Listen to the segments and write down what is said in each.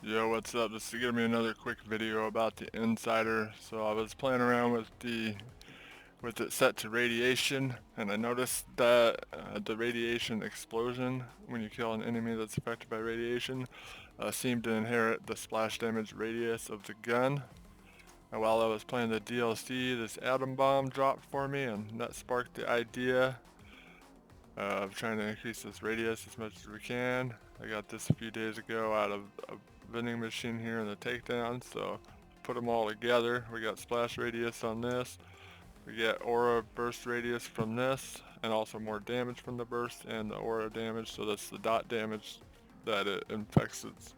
Yo, what's up? This is gonna be another quick video about the Insider. So I was playing around with it set to radiation, and I noticed that the radiation explosion when you kill an enemy that's affected by radiation seemed to inherit the splash damage radius of the gun. And while I was playing the DLC, this atom bomb dropped for me, and that sparked the idea of trying to increase this radius as much as we can. I got this a few days ago out of a vending machine here in the takedown, so put them all together. We got splash radius on this, we get aura burst radius from this, and also more damage from the burst and the aura damage, so that's the dot damage that it infects its,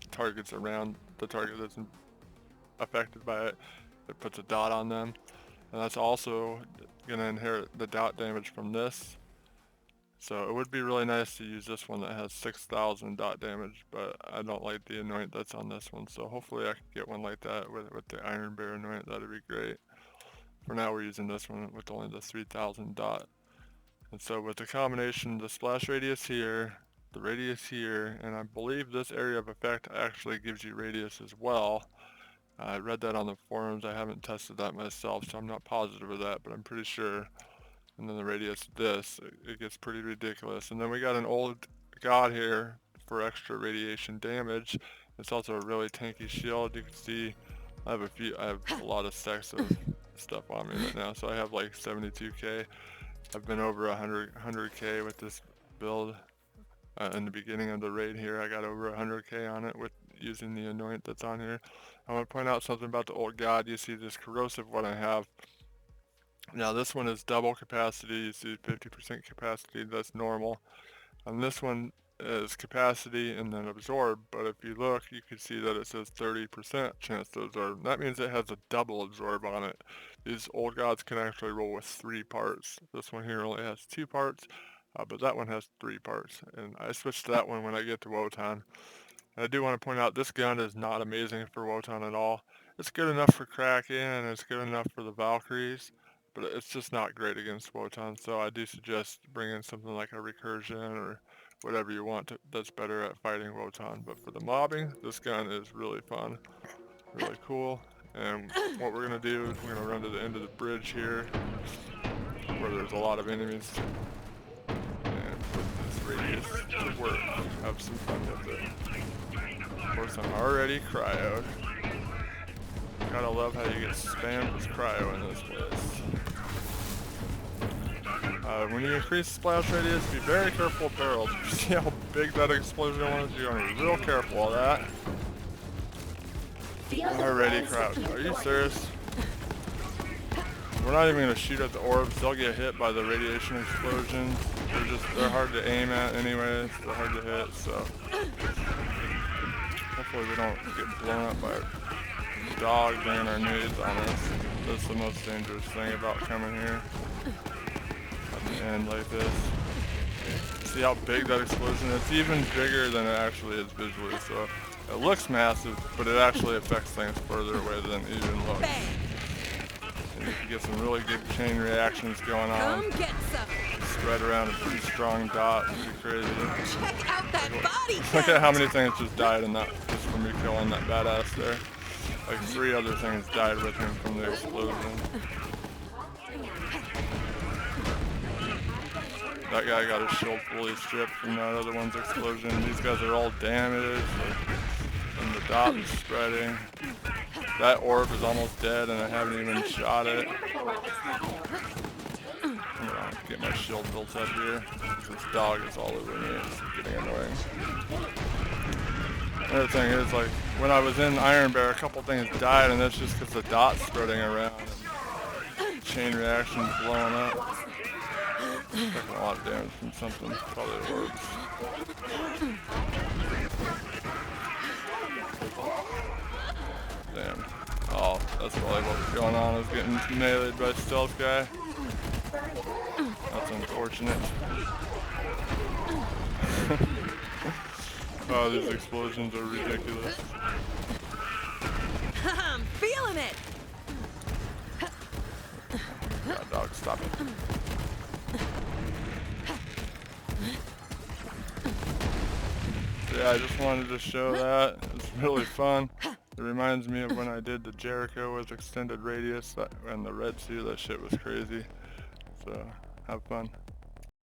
targets around the target that's affected by it. It puts a dot on them, and that's also gonna inherit the dot damage from this. So it would be really nice to use this one that has 6,000 dot damage, but I don't like the anoint that's on this one. So hopefully I could get one like that with the Iron Bear anoint. That'd be great. For now we're using this one with only the 3,000 dot. And so with the combination, the splash radius here, the radius here, and I believe this area of effect actually gives you radius as well. I read that on the forums. I haven't tested that myself, so I'm not positive of that, but I'm pretty sure. And then the radius of this, it gets pretty ridiculous. And then we got an old god here for extra radiation damage. It's also a really tanky shield. You can see I have a lot of stacks of stuff on me right now. So I have like 72k. I've been over 100k with this build. In the beginning of the raid here, I got over 100k on it with using the anoint that's on here. I want to point out something about the old god. You see this corrosive one I have. Now this one is double capacity. You see 50% capacity, that's normal. And this one is capacity and then absorb, but if you look, you can see that it says 30% chance to absorb. That means it has a double absorb on it. These old gods can actually roll with 3 parts. This one here only has 2 parts, but that one has 3 parts. And I switched to that one when I get to Wotan. And I do want to point out this gun is not amazing for Wotan at all. It's good enough for Kraken and it's good enough for the Valkyries, but it's just not great against Wotan, so I do suggest bringing something like a recursion or whatever you want that's better at fighting Wotan. But for the mobbing, this gun is really fun, really cool. And what we're going to do is we're going to run to the end of the bridge here where there's a lot of enemies and put this radius to work. Have some fun with it. Of course, I'm already cryoed. Gotta love how you get spammed with cryo in this place. When you increase splash radius, be very careful of barrels. You see how big that explosion was? You're gonna be real careful of that. Already crouched. Are you serious? We're not even gonna shoot at the orbs. They'll get hit by the radiation explosions. They're hard to aim at anyways. They're hard to hit, so hopefully we don't get blown up by dogs bringing our nades on us. That's the most dangerous thing about coming here at the end like this. See how big that explosion is? It's even bigger than it actually is visually, so it looks massive, but it actually affects things further away than it even looks. And you can get some really good chain reactions going on. Come get some. Spread around a pretty strong dot. It'd be crazy. Check out that body count. Look at how many things just died in that, just from me killing that badass there. Like 3 other things died with him from the explosion. That guy got his shield fully stripped from that other one's explosion. These guys are all damaged, and the dot is spreading. That orb is almost dead, and I haven't even shot it. I'm gonna get my shield built up here. This dog is all over me. It's getting annoying. Another thing is, like, when I was in Iron Bear, a couple things died, and that's just because the dot's spreading around and chain reactions blowing up. Taking a lot of damage from something, probably orbs. Damn. Oh, that's probably what was going on. I was getting meleeed by stealth guy. That's unfortunate. Oh, these explosions are ridiculous. I'm feeling it. God, dog, stop it. Yeah, I just wanted to show that. It's really fun. It reminds me of when I did the Jericho with extended radius and the Red Sea. That shit was crazy. So, have fun.